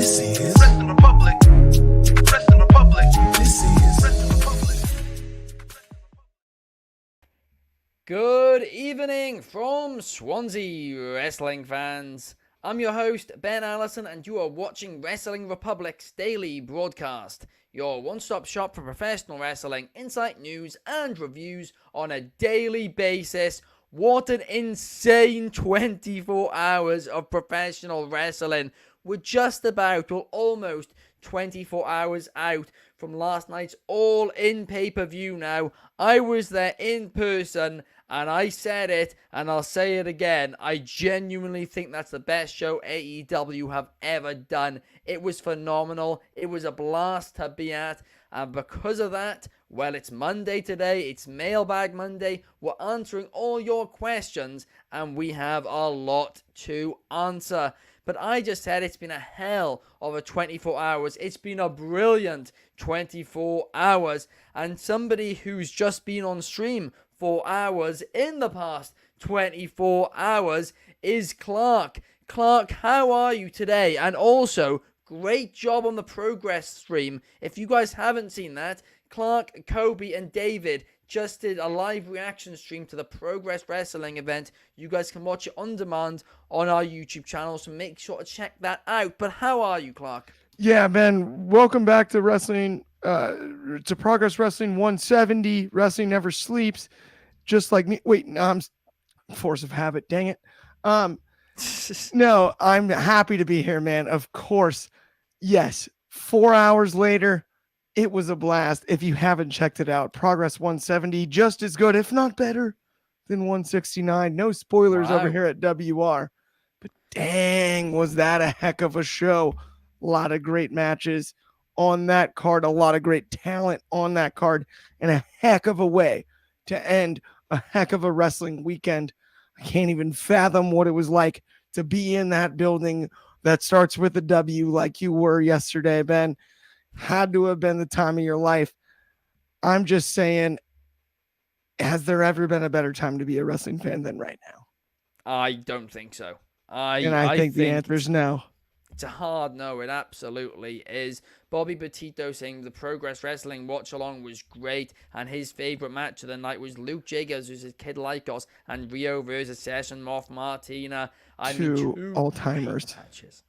This is Wrestling Republic. Wrestling Republic. This is Wrestling Republic. Good evening from Swansea, wrestling fans. I'm your host, Ben Allison, and you are watching Wrestling Republic's daily broadcast, your one-stop shop for professional wrestling, insight, news, and reviews on a daily basis. What an insane 24 hours of professional wrestling. We're just about, well, almost 24 hours out from last night's all-in pay-per-view now. I was there in person, and I said it, and I'll say it again. I genuinely think that's the best show AEW have ever done. It was phenomenal. It was a blast to be at. And because of that, well, it's Monday today. It's Mailbag Monday. We're answering all your questions, and we have a lot to answer. But I just said it's been a hell of a 24 hours. It's been a brilliant 24 hours. And somebody who's just been on stream 4 hours in the past 24 hours is Clark. Clark, how are you today? And also, great job on the Progress stream. If you guys haven't seen that, Clark, Kobe, and David just did a live reaction stream to the Progress Wrestling event. You guys can watch it on demand on our YouTube channel, so make sure to check that out. But how are you, Clark? Yeah, Ben, welcome back to wrestling, to Progress Wrestling 170. Wrestling never sleeps, just like me. Wait, no, I'm force of habit. Dang it. No, I'm happy to be here, man. Of course. Yes. 4 hours later, it was a blast. If you haven't checked it out, Progress 170, just as good, if not better, than 169. No spoilers over here at WR. But dang, was that a heck of a show. A lot of great matches on that card, a lot of great talent on that card, and a heck of a way to end a heck of a wrestling weekend. I can't even fathom what it was like to be in that building that starts with a W like you were yesterday, Ben. Had to have been the time of your life. I'm just saying, has there ever been a better time to be a wrestling fan than right now? I don't think so. I think the answer is no. It's a hard no, it absolutely is. Bobby Petito saying the Progress Wrestling watch-along was great, and his favourite match of the night was Luke Jacobs versus Kid Lycos and Rio versus Session Moth Martina. Two all-timers. Matches.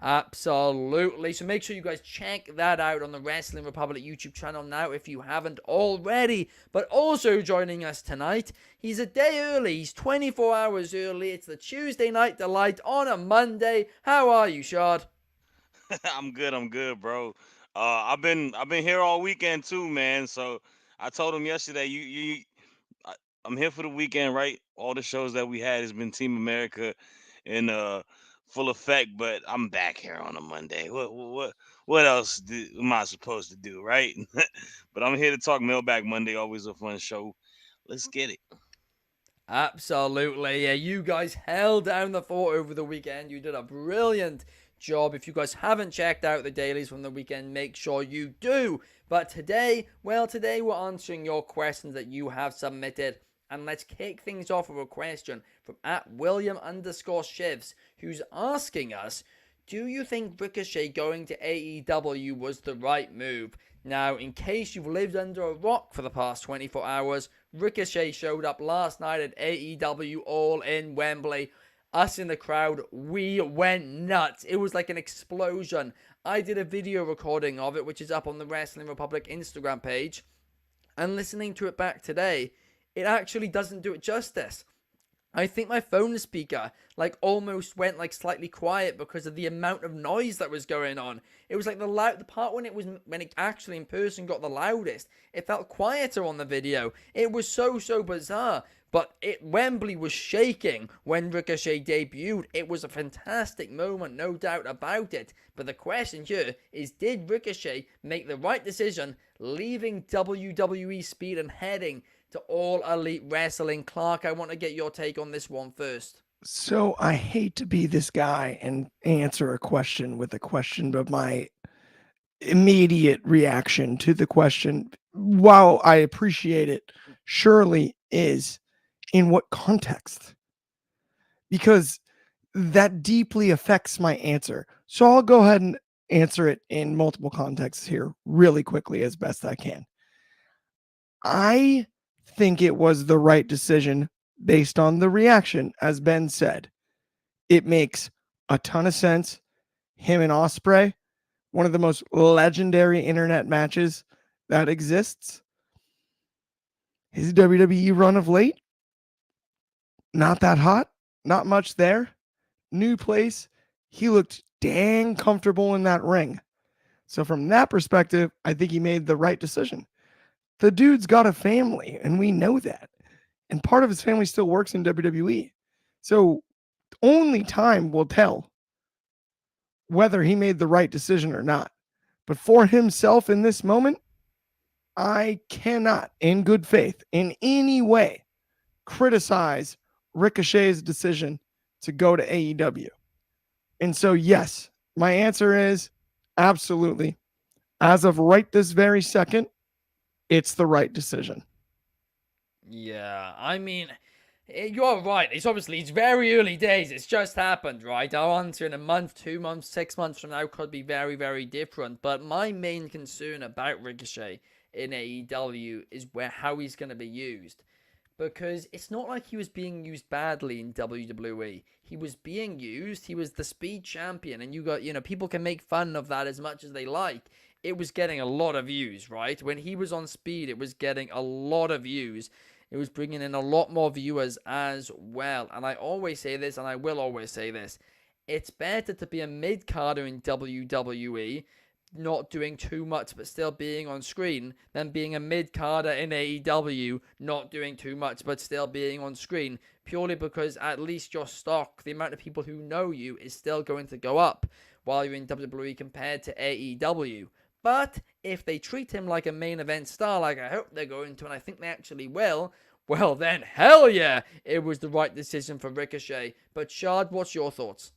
Absolutely. So make sure you guys check that out on the Wrestling Republic YouTube channel now if you haven't already. But also joining us tonight, he's a day early. He's 24 hours early. It's the Tuesday Night Delight on a Monday. How are you, Shad? I'm good, bro. I've been here all weekend too, man. So I told him yesterday, I'm here for the weekend, right? All the shows that we had has been Team America in full effect, but I'm back here on a Monday. What else am I supposed to do, right? But I'm here to talk Mailbag Monday, always a fun show. Let's get it. Absolutely. Yeah, you guys held down the fort over the weekend. You did a brilliant job. If you guys haven't checked out the dailies from the weekend, make sure you do. But today we're answering your questions that you have submitted. And let's kick things off with a question from @William_Shivs, who's asking us, do you think Ricochet going to AEW was the right move? Now, in case you've lived under a rock for the past 24 hours, Ricochet showed up last night at AEW All in Wembley. Us in the crowd, we went nuts. It was like an explosion. I did a video recording of it, which is up on the Wrestling Republic Instagram page. And listening to it back today, it actually doesn't do it justice. I think my phone speaker almost went slightly quiet because of the amount of noise that was going on. It was like the part when it actually in person got the loudest. It felt quieter on the video. It was so bizarre. But Wembley was shaking when Ricochet debuted. It was a fantastic moment, no doubt about it. But the question here is, did Ricochet make the right decision leaving WWE Speed and heading to All Elite Wrestling? Clark, I want to get your take on this one first. So I hate to be this guy and answer a question with a question, but my immediate reaction to the question, while I appreciate it, surely is in what context? Because that deeply affects my answer. So I'll go ahead and answer it in multiple contexts here really quickly as best I can. I think it was the right decision based on the reaction, as Ben said. It makes a ton of sense. Him and Osprey, one of the most legendary internet matches that exists. His WWE run of late, not that hot, not much there. New place. He looked dang comfortable in that ring. So, from that perspective, I think he made the right decision. The dude's got a family, and we know that. And part of his family still works in WWE. So, only time will tell whether he made the right decision or not. But for himself in this moment, I cannot, in good faith, in any way, criticize Ricochet's decision to go to AEW. And so, yes, my answer is absolutely. As of right this very second, it's the right decision. Yeah, I mean, you're right. It's very early days. It's just happened, right? Our answer in a month, 2 months, 6 months from now could be very, very different. But my main concern about Ricochet in AEW is how he's going to be used. Because it's not like he was being used badly in WWE. He was being used. He was the speed champion, and people can make fun of that as much as they like. It was getting a lot of views, right? When he was on speed, it was getting a lot of views. It was bringing in a lot more viewers as well. And I always say this, and I will always say this. It's better to be a mid-carder in WWE, not doing too much but still being on screen, than being a mid-carder in AEW, not doing too much but still being on screen, purely because at least your stock, the amount of people who know you, is still going to go up while you're in WWE compared to AEW. But if they treat him like a main event star, like I hope they're going to, and I think they actually will, well then, hell yeah, it was the right decision for Ricochet. But Shard, what's your thoughts?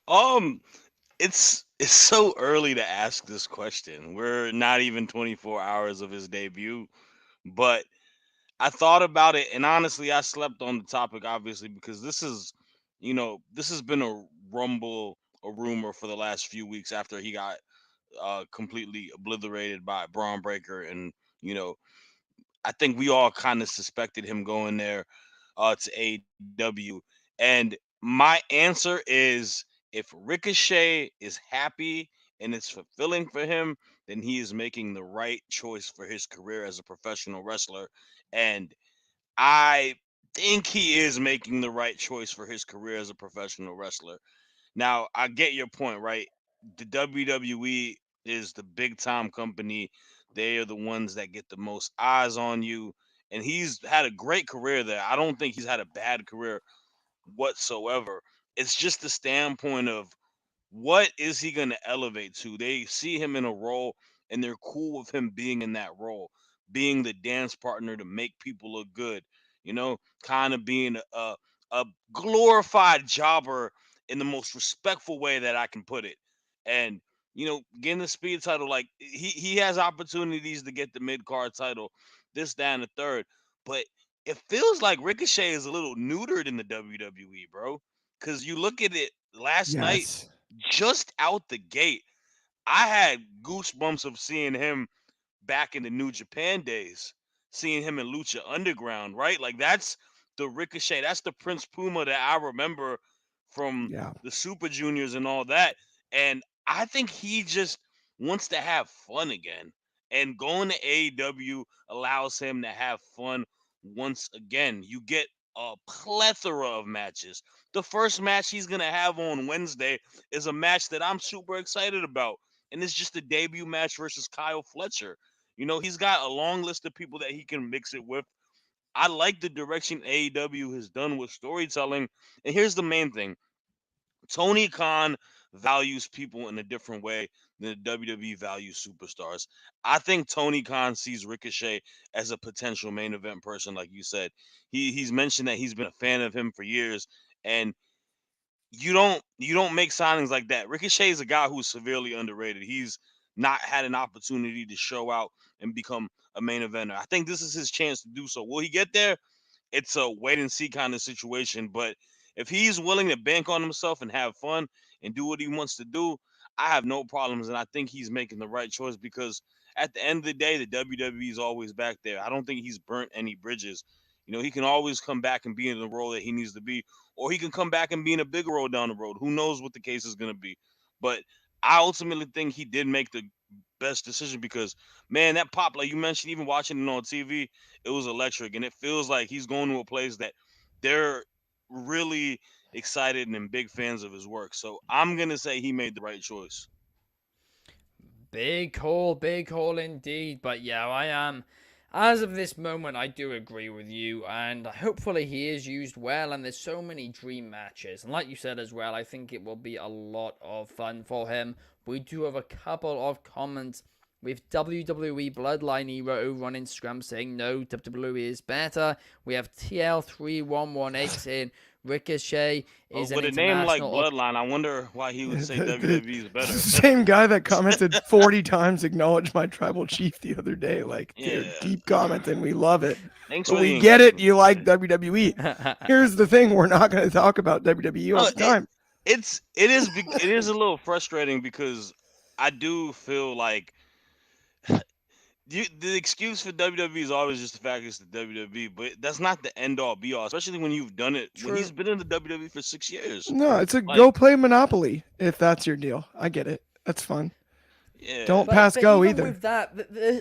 Um, it's so early to ask this question. We're not even 24 hours of his debut, but I thought about it, and honestly, I slept on the topic obviously because this has been a rumble, a rumor for the last few weeks after he got completely obliterated by Braun Breaker, and you know I think we all kind of suspected him going there to AEW. And my answer is if Ricochet is happy and it's fulfilling for him, then he is making the right choice for his career as a professional wrestler. And I think he is making the right choice for his career as a professional wrestler. Now, I get your point, right? The WWE is the big time company. They are the ones that get the most eyes on you. And he's had a great career there. I don't think he's had a bad career whatsoever. It's just the standpoint of what is he going to elevate to? They see him in a role and they're cool with him being in that role, being the dance partner to make people look good, kind of being a glorified jobber in the most respectful way that I can put it. And, getting the speed title, like he has opportunities to get the mid card title, this, that, and the third. But it feels like Ricochet is a little neutered in the WWE, bro. Because you look at it last night, Yes. just out the gate, I had goosebumps of seeing him back in the New Japan days, seeing him in Lucha Underground, right? Like that's the Ricochet, that's the Prince Puma that I remember from Yeah. the Super Juniors and all that. And I think he just wants to have fun again. And going to AEW allows him to have fun once again. You get a plethora of matches. The first match he's going to have on Wednesday is a match that I'm super excited about. And it's just a debut match versus Kyle Fletcher. He's got a long list of people that he can mix it with. I like the direction AEW has done with storytelling. And here's the main thing: Tony Khan values people in a different way than the WWE values superstars. I think Tony Khan sees Ricochet as a potential main event person, like you said. He's mentioned that he's been a fan of him for years, and you don't make signings like that. Ricochet is a guy who's severely underrated. He's not had an opportunity to show out and become a main eventer. I think this is his chance to do so. Will he get there? It's a wait and see kind of situation. But if he's willing to bank on himself and have fun, and do what he wants to do, I have no problems, and I think he's making the right choice because at the end of the day, the WWE is always back there. I don't think he's burnt any bridges. He can always come back and be in the role that he needs to be, or he can come back and be in a bigger role down the road. Who knows what the case is going to be? But I ultimately think he did make the best decision because, man, that pop, like you mentioned, even watching it on TV, it was electric, and it feels like he's going to a place that they're really excited and big fans of his work. So I'm gonna say he made the right choice. Big call indeed. But yeah, I am. As of this moment, I do agree with you, and hopefully he is used well. And there's so many dream matches, and like you said as well, I think it will be a lot of fun for him. We do have a couple of comments with WWE Bloodline Era over on Instagram saying no, WWE is better. We have TL3118 saying Ricochet is With an a name like international. Bloodline, I wonder why he would say WWE is better. Same guy that commented 40 times acknowledged my tribal chief the other day. Like, dude, Yeah. keep commenting. We love it. Thanks But for the we get it. engagement. You like WWE. Here's the thing. We're not going to talk about WWE all No, the time. it is a little frustrating because I do feel like the excuse for WWE is always just the fact it's the WWE, but that's not the end all be all, especially when you've done it when True. he's been in the WWE for 6 years. No, it's a Like, go play Monopoly if that's your deal. I get it. That's fun. yeah. Don't But, pass but go even either. with that,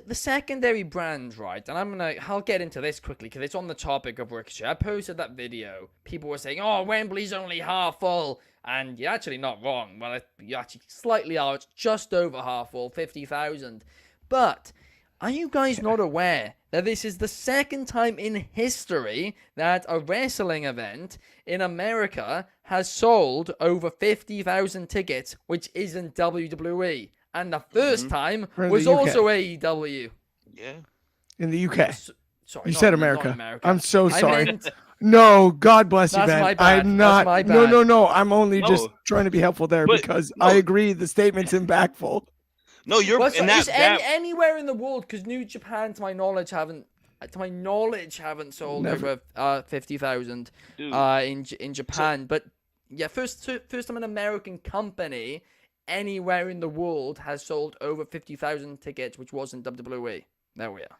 the secondary brands, right? And I'll get into this quickly because it's on the topic of Ricochet. I posted that video. People were saying, "Oh, Wembley's only half full," and you're actually not wrong. Well, you actually slightly are. It's just over half full, 50,000. But are you guys not aware that this is the second time in history that a wrestling event in America has sold over 50,000 tickets, which isn't WWE? And the first time Or the was UK. also AEW. Yeah. In the UK. Sorry, You not- said not America. America. I'm so I sorry. meant- No, God bless you, That's Ben. my bad. I'm That's not. my No, bad. no, no. I'm only just No. trying to be helpful there But because no. I agree the statement's impactful. No, you're Well, so and it's that anywhere in the world because New Japan, to my knowledge, haven't sold Never. over 50,000 dude. in Japan. But yeah, first time an American company anywhere in the world has sold over 50,000 tickets, which wasn't WWE. There we are.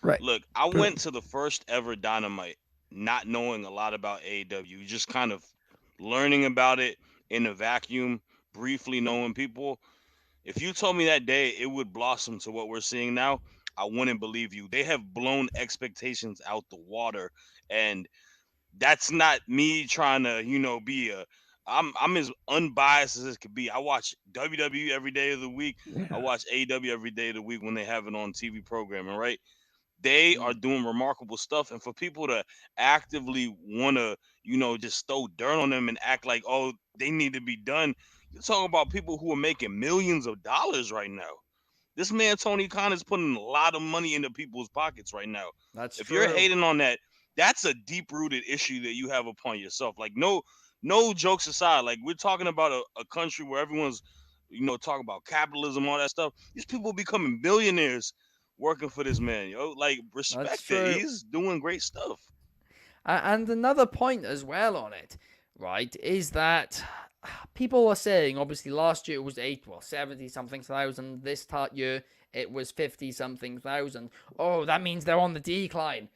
Right. Look, I Boom. went to the first ever Dynamite not knowing a lot about AEW, just kind of learning about it in a vacuum, briefly knowing people. If you told me that day it would blossom to what we're seeing now, I wouldn't believe you. They have blown expectations out the water, and that's not me trying to, be a. I'm as unbiased as it could be. I watch WWE every day of the week. I watch AEW every day of the week when they have it on TV programming, right? They are doing remarkable stuff, and for people to actively want to just throw dirt on them and act like, oh, they need to be done, you're talking about people who are making millions of dollars right now. This man Tony Khan is putting a lot of money into people's pockets right now. That's If true. you're hating on that, that's a deep rooted issue that you have upon yourself. Like, no jokes aside, like, we're talking about a country where everyone's talking about capitalism, all that stuff. These people becoming billionaires working for this man, like, That's respect true. it. He's doing great stuff. And another point as well on it, right, is that people are saying, obviously, last year it was 70 something thousand. This year it was 50 something thousand. Oh, that means they're on the decline.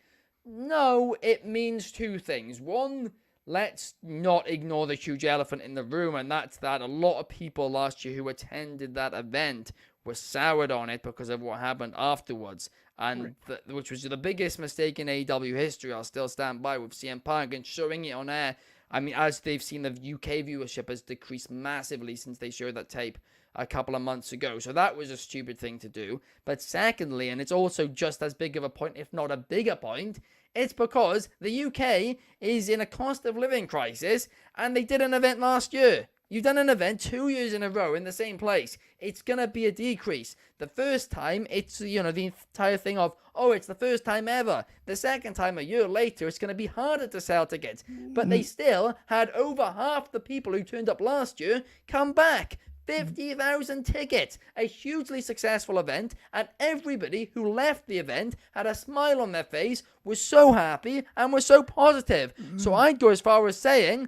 No, it means two things. One, let's not ignore the huge elephant in the room, and that's that a lot of people last year who attended that event were soured on it because of what happened afterwards, and which was the biggest mistake in AEW history. I'll still stand by with CM Punk and showing it on air. I mean, as they've seen, the UK viewership has decreased massively since they showed that tape a couple of months ago. So that was a stupid thing to do. But secondly, and it's also just as big of a point, if not a bigger point, it's because the UK is in a cost of living crisis and they did an event last year. You've done an event 2 years in a row in the same place. It's going to be a decrease. The first time, it's, the entire thing of, oh, it's the first time ever. The second time, a year later, it's going to be harder to sell tickets. But they still had over half the people who turned up last year come back. 50,000 tickets, a hugely successful event, and everybody who left the event had a smile on their face, was so happy, and was so positive. So I'd go as far as saying,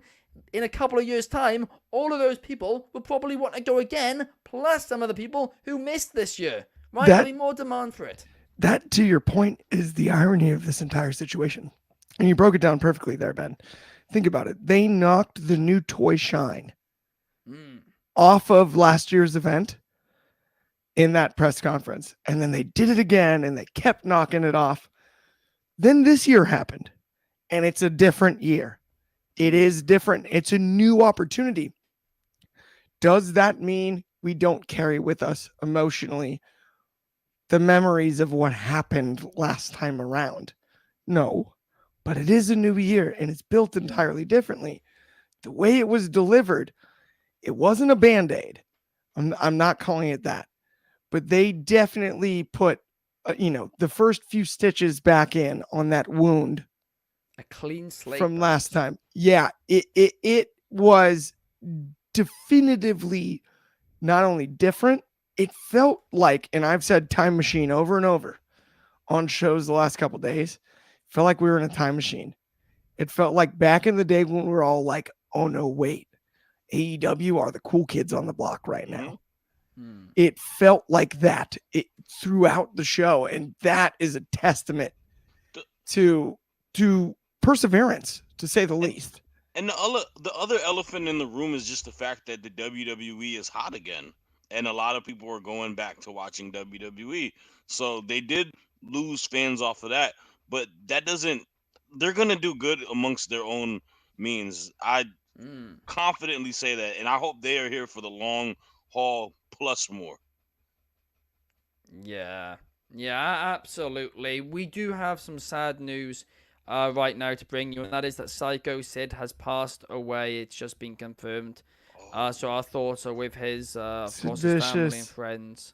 in a couple of years' time, all of those people will probably want to go again, plus some of the people who missed this year. Right? There'll be more demand for it. That, to your point, is the irony of this entire situation. And you broke it down perfectly there, Ben. Think about it. They knocked the new toy shine off of last year's event in that press conference. And then they did it again, and they kept knocking it off. Then this year happened, and it's a different year. It is different. It's a new opportunity. Does that mean we don't carry with us emotionally the memories of what happened last time around? No, but it is a new year, and it's built entirely differently. The way it was delivered, it wasn't a Band-Aid. I'm not calling it that, but they definitely put, the first few stitches back in on that wound. A clean slate from last time. Yeah, it was definitively not only different, it felt like, and I've said time machine over and over on shows the last couple days, felt like we were in a time machine. It felt like back in the day when we were all like, oh no, wait, AEW are the cool kids on the block right now. It felt like that throughout the show, and that is a testament to perseverance, to say the least. And the other elephant in the room is just the fact that the WWE is hot again, and a lot of people are going back to watching WWE. So they did lose fans off of that, but that doesn't. They're gonna do good amongst their own means. I confidently say that, and I hope they are here for the long haul plus more. Yeah, absolutely. We do have some sad news right now to bring you, and that is that Psycho Sid has passed away. It's just been confirmed. So our thoughts are with his, of course, his family and friends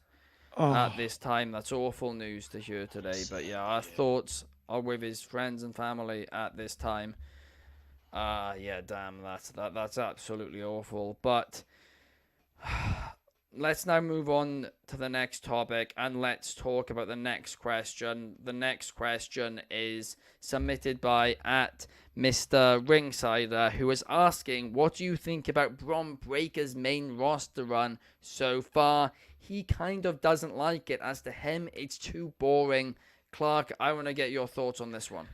at this time. That's awful news to hear today. But yeah, our thoughts are with his friends and family at this time. Yeah, damn, that's absolutely awful. But let's now move on to the next topic, and let's talk about the next question. The next question is submitted by @Mr. Ringsider, who is asking, what do you think about Bron Breakker's main roster run so far? He kind of doesn't like it. As to him, it's too boring. Clark, I want to get your thoughts on this one.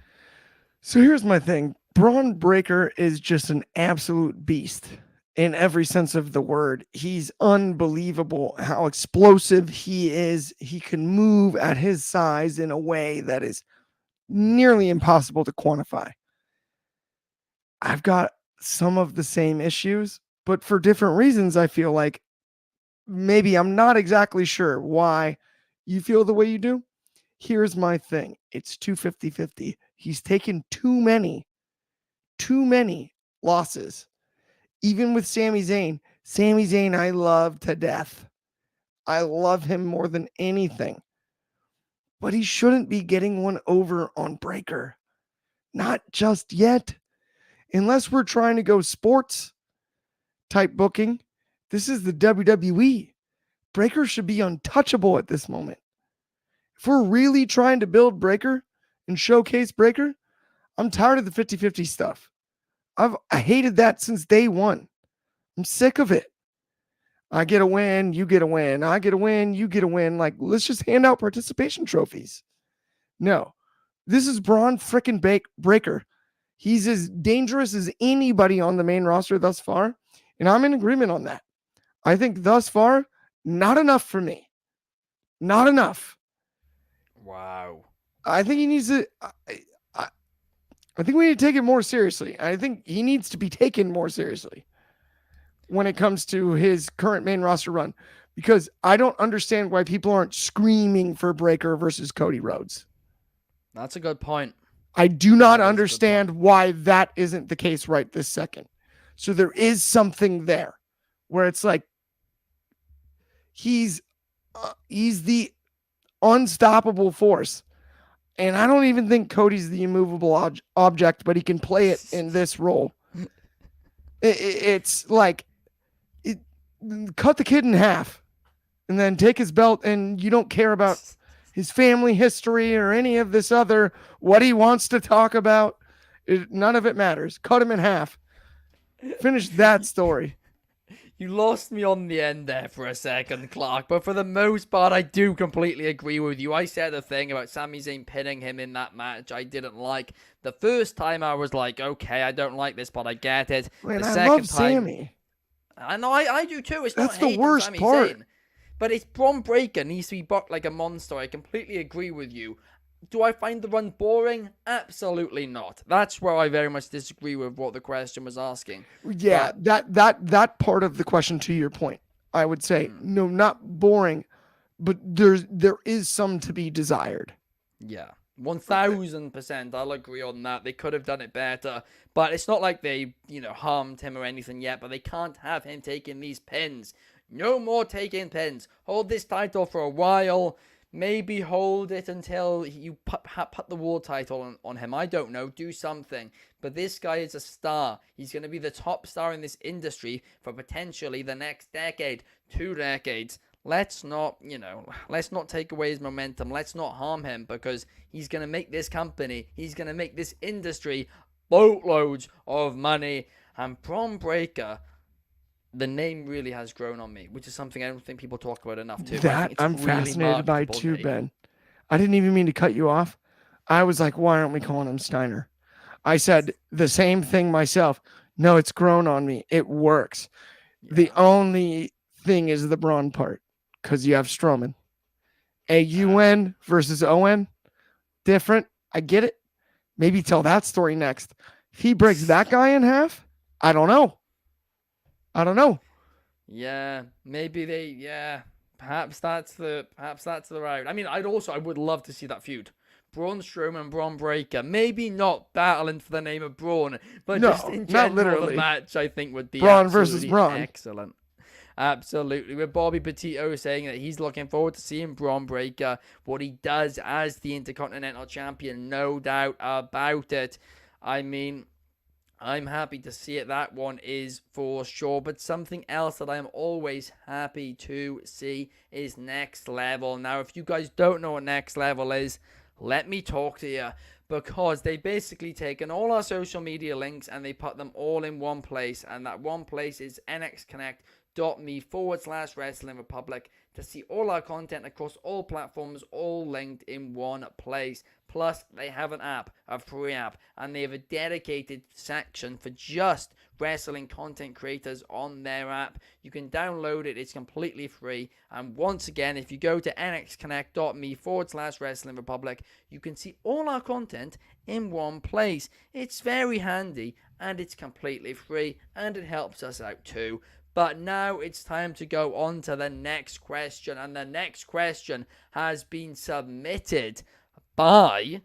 So here's my thing. Bron Breakker is just an absolute beast in every sense of the word. He's unbelievable how explosive he is. He can move at his size in a way that is nearly impossible to quantify. I've got some of the same issues, but for different reasons. I feel like maybe I'm not exactly sure why you feel the way you do. Here's my thing. It's 250-50. He's taken too many losses. Even with Sami Zayn, I love to death. I love him more than anything. But he shouldn't be getting one over on Breakker. Not just yet. Unless we're trying to go sports type booking, this is the WWE. Breakker should be untouchable at this moment. If we're really trying to build Breakker and showcase Breakker, I'm tired of the 50-50 stuff. I hated that since day one. I'm sick of it. I get a win, you get a win. I get a win, you get a win. Like, let's just hand out participation trophies. No, this is Bron frickin' Breakker. He's as dangerous as anybody on the main roster thus far, and I'm in agreement on that. I think thus far, not enough for me. Not enough. Wow. I think he needs to. I think we need to take it more seriously. I think he needs to be taken more seriously when it comes to his current main roster run, because I don't understand why people aren't screaming for Breakker versus Cody Rhodes. That's a good point. I do not understand why that isn't the case right this second. So there is something there where it's like he's the unstoppable force. And I don't even think Cody's the immovable object, but he can play it in this role. It's like, cut the kid in half and then take his belt, and you don't care about his family history or any of this other, what he wants to talk about. None of it matters. Cut him in half. Finish that story. You lost me on the end there for a second, Clark, but for the most part, I do completely agree with you. I said a thing about Sami Zayn pinning him in that match I didn't like. The first time I was like, okay, I don't like this, but I get it. Man, The I love second time, Sammy. I know I do too. It's not That's the hate on worst Sami part. Zayn, but it's Braun Breaker needs to be booked like a monster. I completely agree with you. Do I find the run boring? Absolutely not. That's where I very much disagree with what the question was asking. Yeah, But that part of the question, to your point, I would say no, not boring, but there is some to be desired. yeah, 1000%. I'll agree on that. They could have done it better, but it's not like they, harmed him or anything yet. But they can't have him taking these pins. No more taking pins. Hold this title for a while. Maybe hold it until you put the world title on him. I don't know. Do something. But this guy is a star. He's going to be the top star in this industry for potentially the next decade, 2 decades. Let's not take away his momentum. Let's not harm him because he's going to make this company, he's going to make this industry boatloads of money. And Braun Breaker, the name really has grown on me, which is something I don't think people talk about enough too. I That think it's a I'm really fascinated by marketable too, name. Ben. I didn't even mean to cut you off. I was like, why aren't we calling him Steiner? I said the same thing myself. No, it's grown on me. It works. The Yeah. only thing is the Braun part, because you have Strowman. AUN versus ON, different. I get it. Maybe tell that story next. If he breaks that guy in half, I don't know. I don't know. Yeah, maybe perhaps that's the route. I mean, I would love to see that feud. Braun Strowman and Braun Breaker. Maybe not battling for the name of Braun, but just No, in not general, the literally. match I think would be Braun versus absolutely Braun. excellent. Absolutely. With Bobby Petito saying that he's looking forward to seeing Braun Breaker, what he does as the Intercontinental Champion, no doubt about it. I mean, I'm happy to see it. That one is for sure. But something else that I'm always happy to see is Next Level. Now, if you guys don't know what Next Level is, let me talk to you. Because they basically taken all our social media links and they put them all in one place. And that one place is nxconnect.me/Wrestling Republic to see all our content across all platforms, all linked in one place. Plus, they have an app, a free app, and they have a dedicated section for just wrestling content creators on their app. You can download it, it's completely free. And once again, if you go to nxconnect.me/Wrestling Republic, you can see all our content in one place. It's very handy and it's completely free and it helps us out too. But now it's time to go on to the next question, and the next question has been submitted by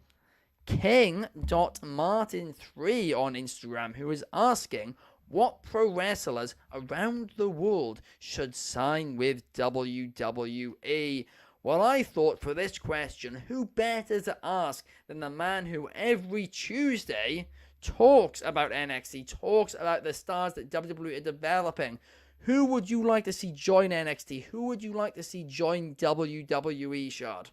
King.Martin3 on Instagram, who is asking what pro wrestlers around the world should sign with WWE. Well, I thought for this question, who better to ask than the man who every Tuesday talks about NXT, talks about the stars that WWE are developing. Who would you like to see join NXT? Who would you like to see join WWE, Shard?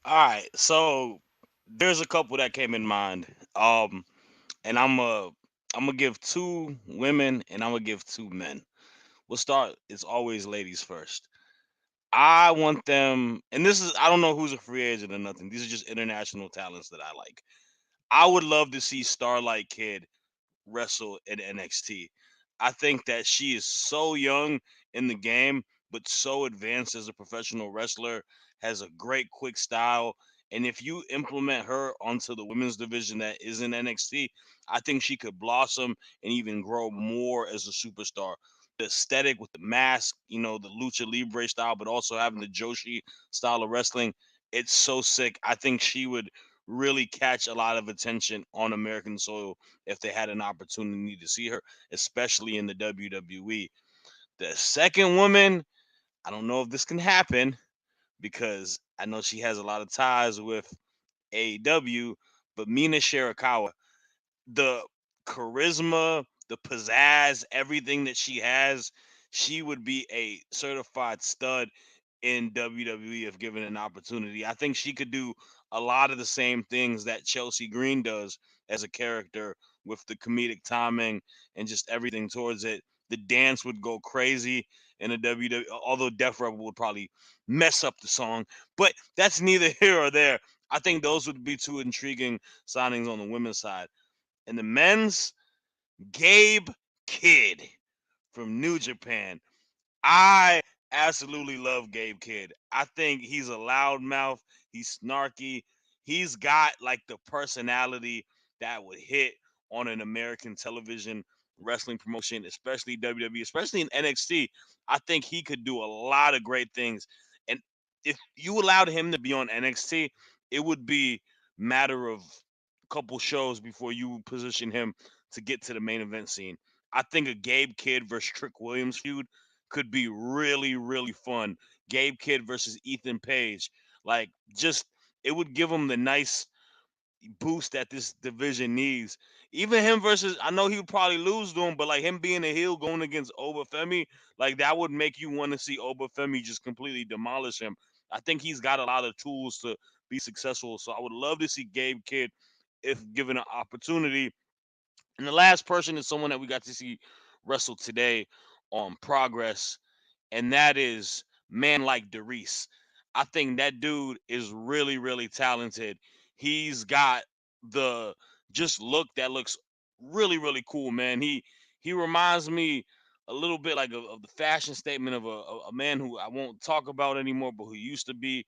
All right, so there's a couple that came in mind. And I'm gonna give two women and I'm gonna give two men. We'll start. It's always ladies first. I want them, and this is I don't know who's a free agent or nothing. These are just international talents that I like. I would love to see Starlight Kid wrestle in NXT. I think that she is so young in the game, but so advanced as a professional wrestler, has a great quick style. And if you implement her onto the women's division that is in NXT, I think she could blossom and even grow more as a superstar. The aesthetic with the mask, the lucha libre style, but also having the Joshi style of wrestling, it's so sick. I think she would really catch a lot of attention on American soil if they had an opportunity to see her, especially in the WWE. The second woman, I don't know if this can happen because I know she has a lot of ties with AEW, but Mina Shirakawa, the charisma, the pizzazz, everything that she has, she would be a certified stud in WWE if given an opportunity. I think she could do a lot of the same things that Chelsea Green does as a character with the comedic timing and just everything towards it. The dance would go crazy in a WWE, although Def Rebel would probably mess up the song, but that's neither here or there. I think those would be two intriguing signings on the women's side. And the men's, Gabe Kidd from New Japan. I absolutely love Gabe Kidd. I think he's a loudmouth. He's snarky. He's got like the personality that would hit on an American television wrestling promotion, especially WWE, especially in NXT. I think he could do a lot of great things. And if you allowed him to be on NXT, it would be matter of a couple shows before you position him to get to the main event scene. I think a Gabe Kidd versus Trick Williams feud could be really, really fun. Gabe Kidd versus Ethan Page. Like, just it would give him the nice boost that this division needs. Even him versus, I know he would probably lose to him, but like him being a heel going against Obafemi, like that would make you want to see Obafemi just completely demolish him. I think he's got a lot of tools to be successful. So I would love to see Gabe Kidd if given an opportunity. And the last person is someone that we got to see wrestle today on Progress, and that is man like Darius. I think that dude is really, really talented. He's got the just look that looks really, really cool, man. He reminds me a little bit like of the fashion statement of a man who I won't talk about anymore, but who used to be,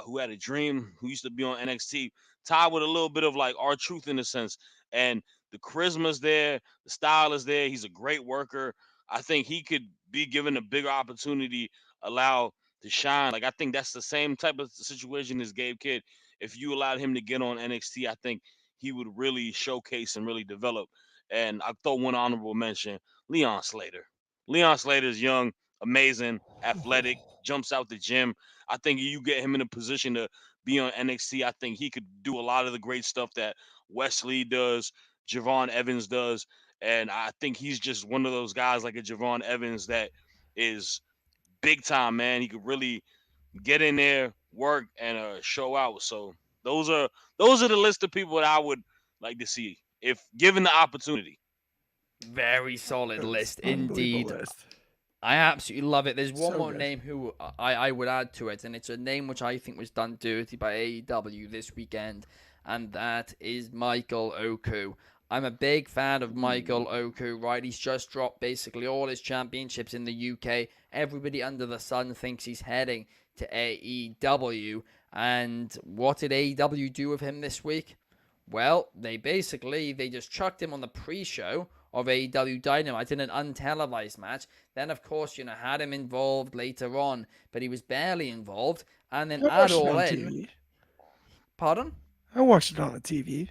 who had a dream, who used to be on NXT, tied with a little bit of like our truth in a sense. And the charisma's there, the style is there. He's a great worker. I think he could be given a bigger opportunity, allow to shine. Like I think that's the same type of situation as Gabe Kidd. If you allowed him to get on NXT, I think he would really showcase and really develop. And I throw one honorable mention: Leon Slater. Leon Slater is young, amazing, athletic, jumps out the gym. I think you get him in a position to be on NXT. I think he could do a lot of the great stuff that Wesley does, Javon Evans does, and I think he's just one of those guys like a Javon Evans that is big time, man. He could really get in there, work, and show out. So those are the list of people that I would like to see if given the opportunity. Very solid That's list unbelievable indeed. list. I absolutely love it. There's one So more good. name who I would add to it, and it's a name which I think was done dirty by AEW this weekend, and that is Michael Oku. I'm a big fan of Michael Oku, right? He's just dropped basically all his championships in the UK. Everybody under the sun thinks he's heading to AEW. And what did AEW do with him this week? Well, they just chucked him on the pre-show of AEW Dynamite in an untelevised match. Then, of course, had him involved later on, but he was barely involved. And then I watched it all on in. TV. Pardon? I watched it on the TV.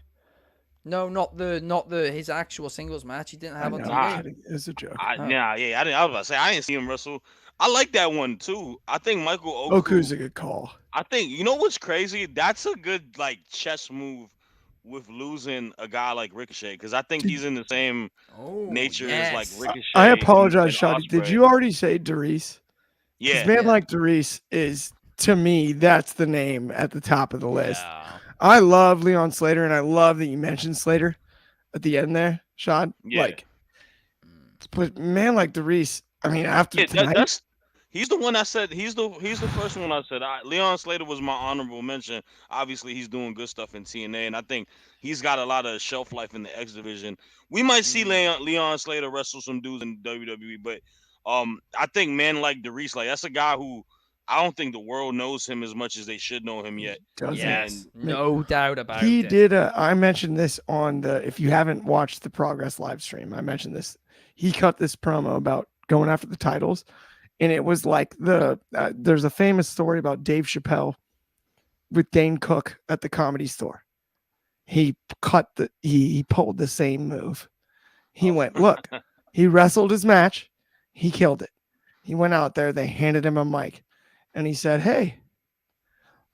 No, not the his actual singles match. He didn't I have on know. I'm TV. kidding. It's a joke. I yeah, I didn't. I was about to say I didn't see him wrestle. I like that one too. I think Michael Oku. Oku's a good call. I think you know what's crazy. That's a good like chess move with losing a guy like Ricochet because I think Did- he's in the same Oh, nature as like yes. Ricochet. I apologize, and Shadi. Did Ospreay. you already say Darius? Because Yeah, man Yeah. like Darius is, to me, that's the name at the top of the list. Yeah. I love Leon Slater, and I love that you mentioned Slater at the end there, Shad. yeah. Like, but man like Darius, I mean, after Yeah, tonight, that's he's the one I said he's the first one I said. Leon Slater was my honorable mention. Obviously, he's doing good stuff in TNA, and I think he's got a lot of shelf life in the X division. We might see Leon Slater wrestle some dudes in WWE, but I think man like Darius, like that's a guy who I don't think the world knows him as much as they should know him yet. doesn't. Yes. And No doubt about He it. did I mentioned this on the, if you haven't watched the Progress live stream, I mentioned this. He cut this promo about going after the titles, and it was like there's a famous story about Dave Chappelle with Dane Cook at the Comedy Store. He pulled the same move. He went, look, he wrestled his match, he killed it. He went out there, they handed him a mic, and he said, hey,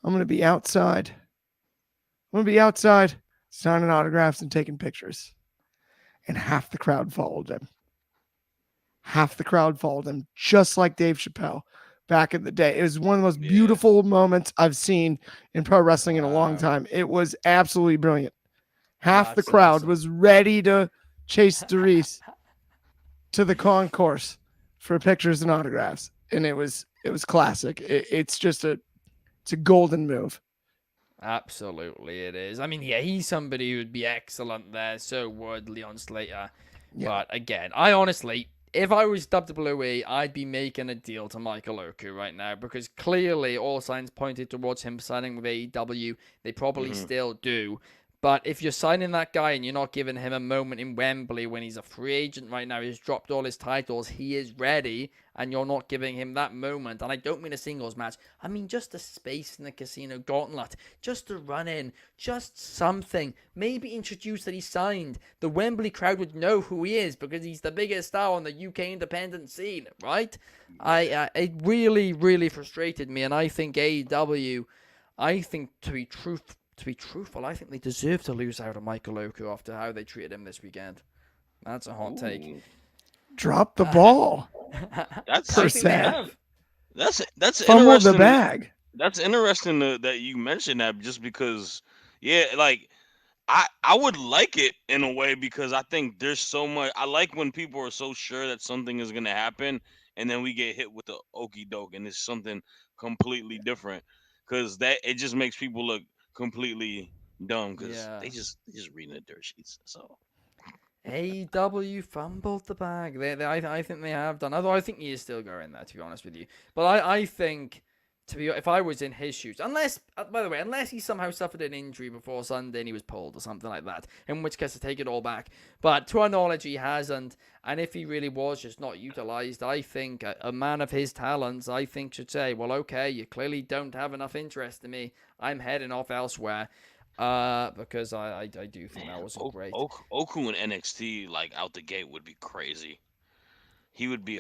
I'm going to be outside. I'm going to be outside signing autographs and taking pictures. And half the crowd followed him. Half the crowd followed him, just like Dave Chappelle back in the day. It was one of the most beautiful moments I've seen in pro wrestling in a long time. It was absolutely brilliant. Half the That's crowd awesome. was ready to chase Darius to the concourse for pictures and autographs, and it was classic. It's a golden move. Absolutely, it is. I mean, yeah, he's somebody who would be excellent there. So would Leon Slater. Yeah, But again, I honestly, if I was WWE, I'd be making a deal to Michael Oku right now because clearly all signs pointed towards him signing with AEW. They probably Hmm. still do. But if you're signing that guy and you're not giving him a moment in Wembley when he's a free agent right now, he's dropped all his titles, he is ready, and you're not giving him that moment, and I don't mean a singles match, I mean just a space in the casino gauntlet, just a run in, just something. Maybe introduce that he signed. The Wembley crowd would know who he is because he's the biggest star on the UK independent scene, right? It really, really frustrated me, and I think AEW, I think to be truthful, I think they deserve to lose out on Michael Oku after how they treated him this weekend. That's a hot take. Ooh, drop the ball that's I per think they se. have. that's Fumbled the interesting. bag. That's interesting that you mentioned that just because, yeah, like I would like it in a way because I think there's so much. I like when people are so sure that something is gonna happen, and then we get hit with the okey doke, and it's something completely different. Because that it just makes people look completely dumb because Yeah. they just reading the dirt sheets. So AEW fumbled the bag. I think they have done. Although I think he is still going there, to be honest with you. But I think, if I was in his shoes, unless, by the way, unless he somehow suffered an injury before Sunday and he was pulled or something like that, in which case I take it all back. But to our knowledge, he hasn't. And if he really was just not utilized, I think a man of his talents, I think, should say, well, okay, you clearly don't have enough interest in me. I'm heading off elsewhere. Because I do think that man, wasn't great. Oku in NXT like out the gate would be crazy. He would be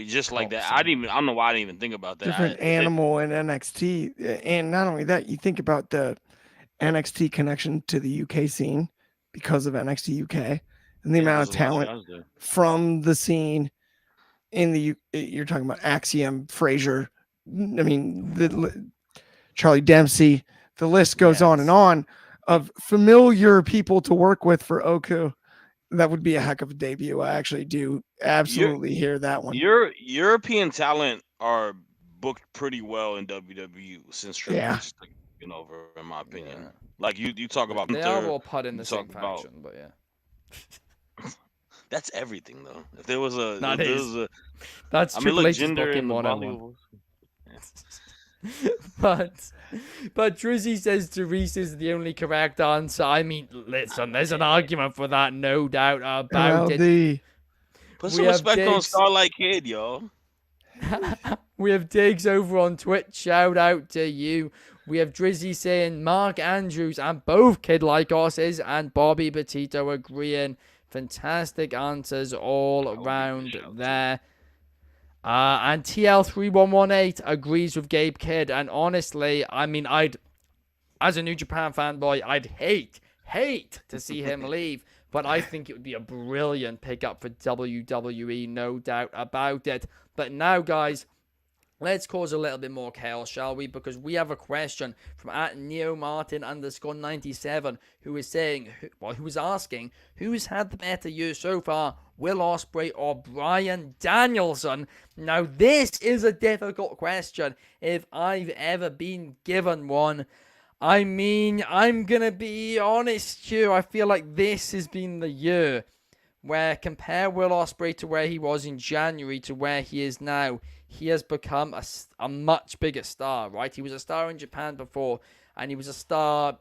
just like Top that. center. I don't know why I didn't even think about that. Different animal in NXT, and not only that, you think about the NXT connection to the UK scene because of NXT UK and the Yeah, amount there's of a lot of talent guys there. from the scene in the you're talking about Axiom, Frazier, I mean Charlie Dempsey, the list goes on and Yes. on of familiar people to work with for Oku. That would be a heck of a debut. I actually do Your absolutely hear that one. your European talent are booked pretty well in WWE since Triple Yeah. H took it over, in my opinion. Yeah. Like you talk about They are Gunther, all put in you the talk same about faction, but yeah. that's everything though. That If there is. was a, That's I mean, Triple look, H's gender booking in the 101. Bollywood. Yeah. but Drizzy says Therese is the only correct answer. I mean, listen, there's an argument for that, no doubt about it. MLD. Put We some have respect on Diggs. Starlight Kid, y'all. We have Diggs over on Twitch. Shout out to you. We have Drizzy saying Mark Andrews and both Kid Lycos and Bobby Petito agreeing. Fantastic answers all That would be a good around shout too. there. And TL3118 agrees with Gabe Kidd. And honestly, I mean, as a New Japan fanboy, I'd hate to see him leave. But I think it would be a brilliant pickup for WWE, no doubt about it. But now, guys, let's cause a little bit more chaos, shall we? Because we have a question from at NeoMartin_97 who is saying, who is asking, who's had the better year so far, Will Ospreay or Bryan Danielson? Now, this is a difficult question if I've ever been given one. I mean, I'm gonna be honest here. I feel like this has been the year where compare Will Ospreay to where he was in January to where he is now. He has become a much bigger star, right? He was a star in Japan before, and he was a star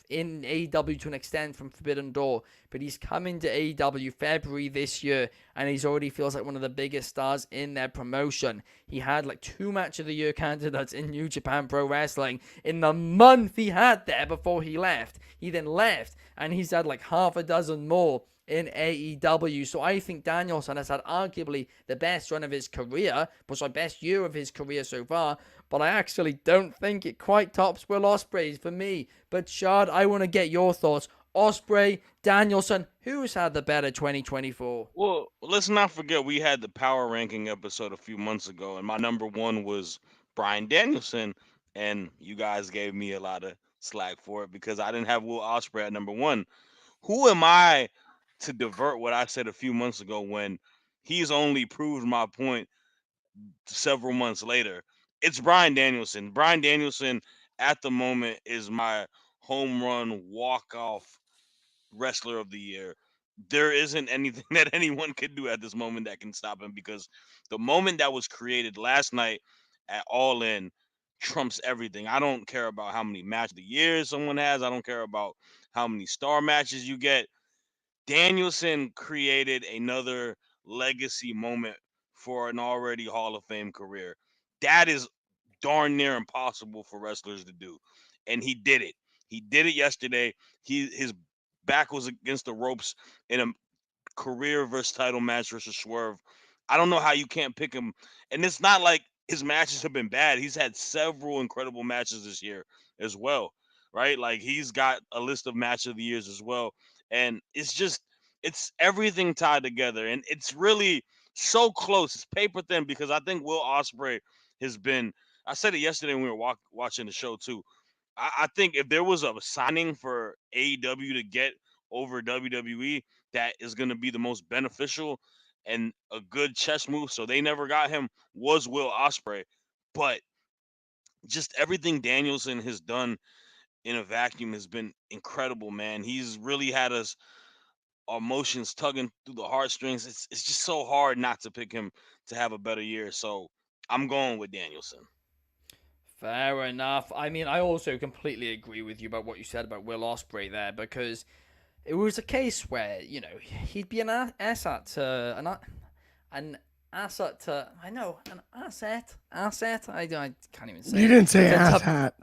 in AEW to an extent from Forbidden Door, but he's coming to AEW February this year, and he's already feels like one of the biggest stars in their promotion. He had like 2 Match of the Year candidates in New Japan Pro Wrestling in the month he had there before he left. He then left, and he's had like half a dozen more in AEW. So I think Danielson has had arguably the best run of his career, was the best year of his career so far, but I actually don't think it quite tops Will Ospreay's for me. But Shad, I want to get your thoughts. Ospreay, Danielson, who's had the better 2024? Well, let's not forget we had the power ranking episode a few months ago, and my number one was Brian Danielson, and you guys gave me a lot of slack for it because I didn't have Will Ospreay at number one. Who am I to divert what I said a few months ago when he's only proved my point several months later? It's Brian Danielson. Brian Danielson at the moment is my home run walk off wrestler of the year. There isn't anything that anyone can do at this moment that can stop him because the moment that was created last night at All In trumps everything. I don't care about how many match of the year someone has. I don't care about how many star matches you get. Danielson created another legacy moment for an already Hall of Fame career. That is darn near impossible for wrestlers to do. And he did it. He did it yesterday. His back was against the ropes in a career versus title match versus Swerve. I don't know how you can't pick him. And it's not like his matches have been bad. He's had several incredible matches this year as well, right? Like he's got a list of match of the years as well. And it's everything tied together. And it's really so close. It's paper thin because I think Will Ospreay has been. I said it yesterday when we were watching the show too. I think if there was a signing for AEW to get over WWE that is going to be the most beneficial and a good chess move, so they never got him, was Will Ospreay. But just everything Danielson has done in a vacuum has been incredible, man. He's really had us our emotions tugging through the heartstrings. It's just so hard not to pick him to have a better year. So I'm going with Danielson. Fair enough. I mean, I also completely agree with you about what you said about Will Ospreay there, because it was a case where, you know, he'd be an asset to an asset to an asset. I can't even say You it. didn't say To ass top- hat.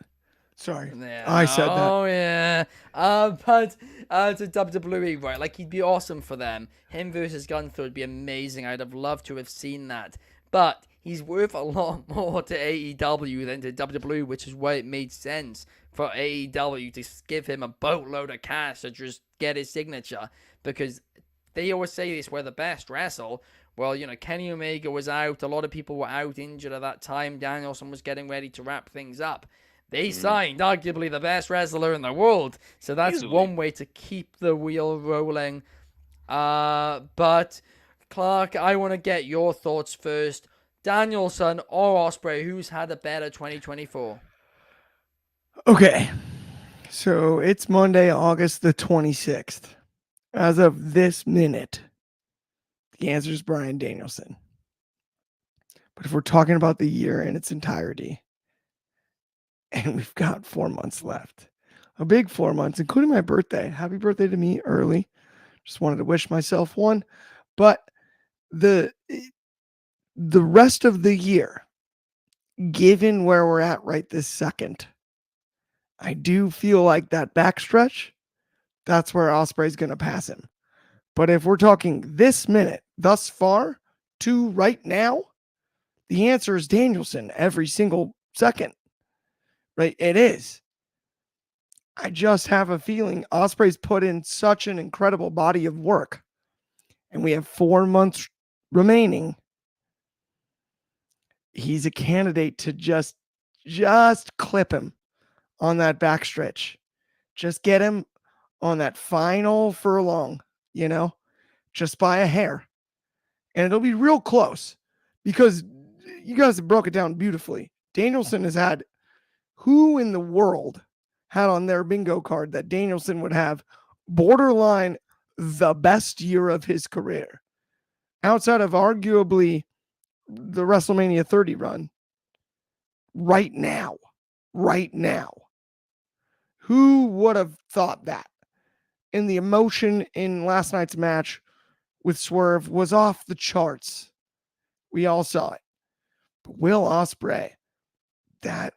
Sorry. Yeah, I said that. oh yeah. But to WWE, right? Like he'd be awesome for them. Him versus Gunther would be amazing. I'd have loved to have seen that. But he's worth a lot more to AEW than to WWE, which is why it made sense for AEW to give him a boatload of cash to just get his signature. Because they always say this, we're the best wrestle. Well, you know, Kenny Omega was out. A lot of people were out injured at that time. Danielson was getting ready to wrap things up. They signed arguably the best wrestler in the world. So that's Easily. one way to keep the wheel rolling. But Clark, I want to get your thoughts first. Danielson or Ospreay, who's had a better 2024? Okay. So it's Monday, August the 26th. As of this minute, the answer is Brian Danielson. But if we're talking about the year in its entirety, and we've got 4 months left, a big 4 months, including my birthday. Happy birthday to me early. Just wanted to wish myself one. But the rest of the year, given where we're at right this second, I do feel like that backstretch, that's where Ospreay's going to pass him. But if we're talking this minute, thus far, to right now, the answer is Danielson every single second. Right? It is. I just have a feeling Ospreay's put in such an incredible body of work, and we have 4 months remaining. He's a candidate to just clip him on that backstretch. Just get him on that final furlong, just by a hair. And it'll be real close because you guys have broke it down beautifully. Danielson has had, who in the world had on their bingo card that Danielson would have borderline the best year of his career outside of arguably the WrestleMania 30 run right now. Who would have thought that? And the emotion in last night's match with Swerve was off the charts. We all saw it. But Will Ospreay, that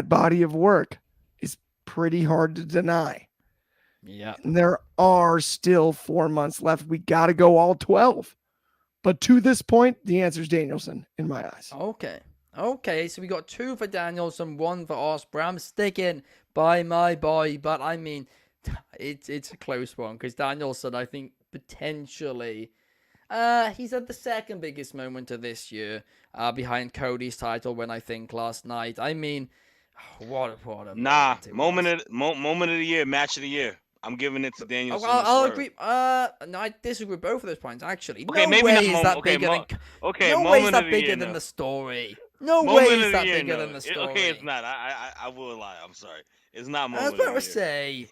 body of work is pretty hard to deny. Yeah. And there are still 4 months left. We got to go all 12. But to this point, the answer is Danielson in my eyes. Okay, so we got 2 for Danielson, 1 for Ospreay. I'm sticking by my boy, but I mean, it's a close one because Danielson, I think, potentially, he's at the second biggest moment of this year, behind Cody's title win, I think, last night. I mean, What a Nah, moment it was. moment of the year, match of the year. I'm giving it to Oh, Danielson and I'll Swerve. agree. No, I disagree with both of those points. Actually, Okay, no maybe way not is moment. that Okay, bigger than. okay, No way is moment of that the bigger year. than No, the story. No way moment of is the that year. bigger No, than the story. okay, it's not. I will lie. I'm sorry. It's not I was moment of about the to year. say.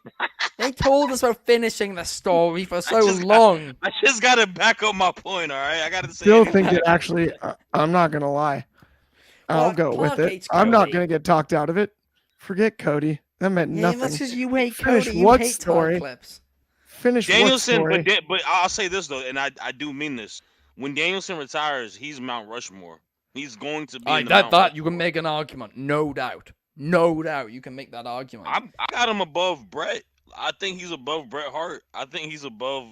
They told us about finishing the story for I so just long. I just gotta back up my point. All right, I gotta say Still anything think it that actually. I'm not gonna lie. I'll Well, go with Clark it. hates I'm not Cody. gonna get talked out of it. Forget Cody. That meant Yeah, that's nothing. because you hate Finish Cody. You what hate tie story? clips. Finish what Danielson, story? but I'll say this though, and I do mean this. When Danielson retires, he's Mount Rushmore. He's going to be in the Mount That you can Rushmore. make an argument, no doubt, no doubt. You can make that argument. I got him above Brett. I think he's above Bret Hart. I think he's above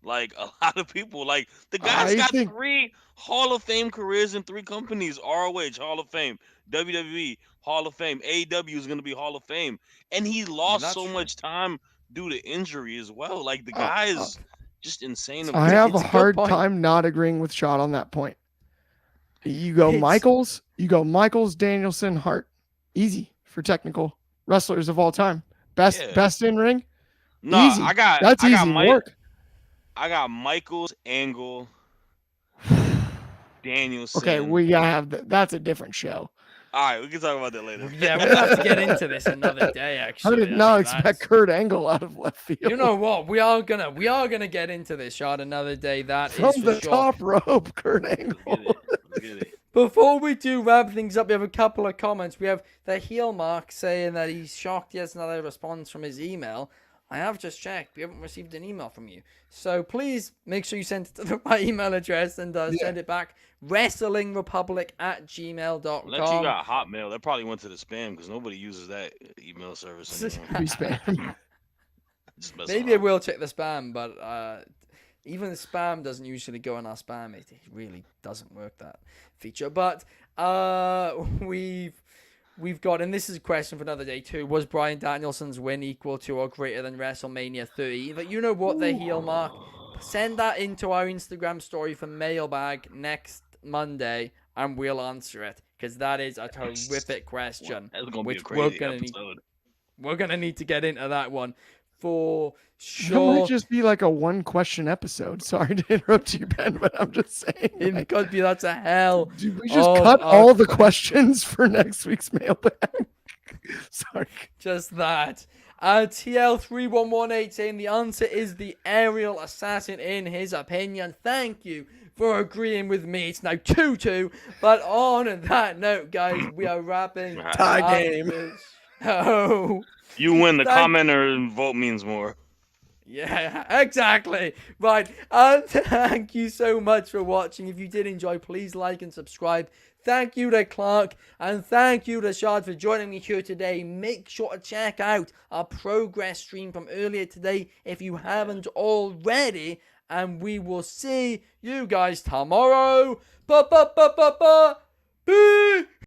like a lot of people. Like the guy's I got think 3 Hall of Fame careers in 3 companies. ROH Hall of Fame, WWE Hall of Fame, AEW is gonna be Hall of Fame, and he Yeah, lost that's so true. much time due to injury as well. Like the uh, guy uh, is just insane I have a It's a good hard point. time not agreeing with Shot on that point. You go It's Michaels, Danielson, Hart. Easy for technical wrestlers of all time. Yeah. Best in ring. No, Easy. That's I got easy Mike work. I got Michaels, Angle, Okay, Danielson. we gotta have that's a different show. All right, we can talk about that later. yeah, we'll have to get into this another day. I Actually, did not think expect that's- Kurt Angle out of left field. You know what? We are gonna get into this shot another day. That From is for the sure. top rope, Kurt Angle. Let's get it. Let's get it. Before we do wrap things up, we have a couple of comments. We have the heel mark saying that he's shocked he has another response from his email. I have just checked. We haven't received an email from you. So please make sure you send it to the right email address and send it back. WrestlingRepublic@gmail.com. Unless you got Hotmail, that probably went to the spam because nobody uses that email service anymore. Be spam. Just mess Maybe I around. will check the spam, but even the spam doesn't usually go in our spam. It really doesn't work, that feature. But we've got, and this is a question for another day too. Was Bryan Danielson's win equal to or greater than WrestleMania 30? But you know what, the heel mark. Send that into our Instagram story for Mailbag next Monday, and we'll answer it because that is a terrific question. That's gonna be a which crazy we're gonna need to get into that one for That sure. might just be like a one question episode. Sorry to interrupt you, Ben, but I'm just saying. It could be that's a hell. Did we just of cut a all the questions for next week's mailbag? Sorry. Just that. TL3118 saying the answer is the aerial assassin in his opinion. Thank you for agreeing with me. It's now 2-2. But on that note, guys, we are wrapping Tie up game. the show. You win. The Thank- commenter vote means more. Yeah, exactly. Right. Thank you so much for watching. If you did enjoy, please like and subscribe. Thank you to Clark and thank you to Shad for joining me here today. Make sure to check out our progress stream from earlier today if you haven't already. And we will see you guys tomorrow. Ba ba ba ba ba. Bye.